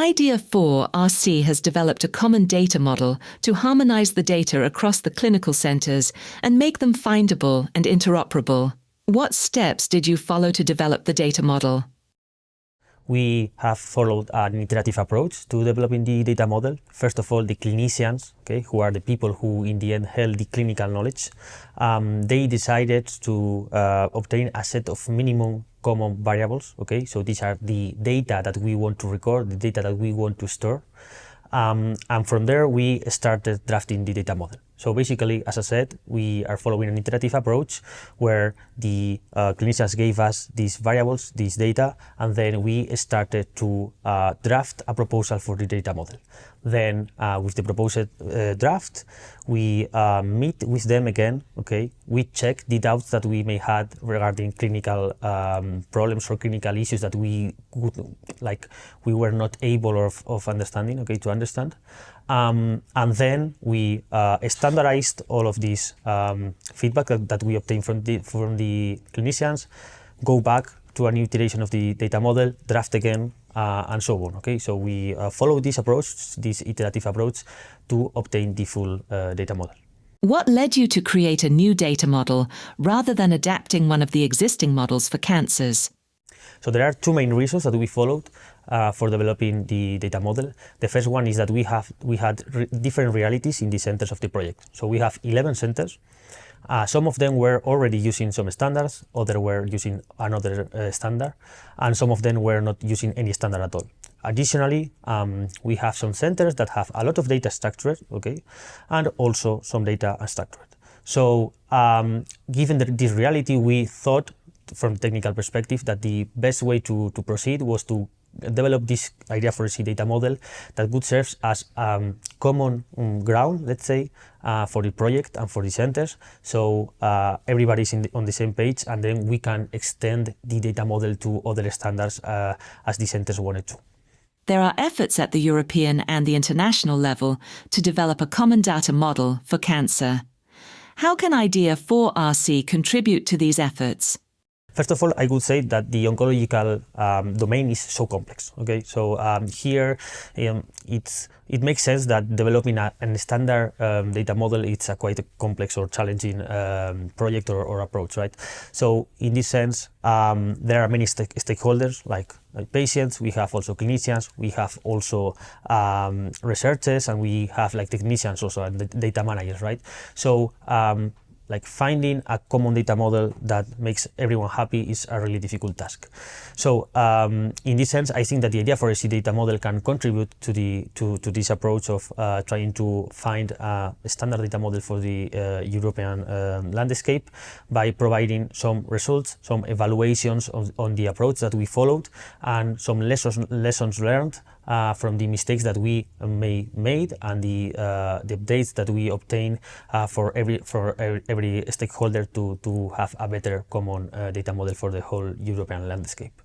IDEA 4 RC has developed a common data model to harmonize the data across the clinical centers and make them findable and interoperable. What steps did you follow to develop the data model? We have followed an iterative approach to developing the data model. First of all, the clinicians, who are the people who in the end held the clinical knowledge, they decided to obtain a set of minimum common variables. So these are the data that we want to record, the data that we want to store. And from there, we started drafting the data model. So basically, as I said, we are following an iterative approach where the clinicians gave us these variables, this data, and then we started to draft a proposal for the data model. Then with the proposed draft, we meet with them again, we check the doubts that we may have regarding clinical problems or clinical issues that we we were not able of understanding, to understand. And then we standardized all of this feedback that we obtained from the clinicians, go back to a new iteration of the data model, draft again, and so on. So we follow this approach, this iterative approach, to obtain the full data model. What led you to create a new data model rather than adapting one of the existing models for cancers? So there are two main reasons that we followed for developing the data model. The first one is that we had different realities in the centers of the project. So we have 11 centers. Some of them were already using some standards, others were using another standard, and some of them were not using any standard at all. Additionally, we have some centers that have a lot of data structured, and also some data unstructured. So given this reality, we thought from a technical perspective that the best way to proceed was to develop this IDEA 4C data model that would serve as common ground, let's say, for the project and for the centers. So everybody's on the same page, and then we can extend the data model to other standards as the centers wanted to. There are efforts at the European and the international level to develop a common data model for cancer. How can IDEA 4 RC contribute to these efforts? First of all, I would say that the oncological domain is so complex. So here it makes sense that developing a standard data model is a quite a complex or challenging project or approach, right? So in this sense, there are many stakeholders like patients. We have also clinicians. We have also researchers, and we have technicians also and the data managers, right? So finding a common data model that makes everyone happy is a really difficult task. So in this sense, I think that the IDEA 4C data model can contribute to this approach of trying to find a standard data model for the European landscape by providing some results, some evaluations on the approach that we followed, and some lessons learned from the mistakes that we made and the updates that we obtain for every stakeholder to have a better common data model for the whole European landscape.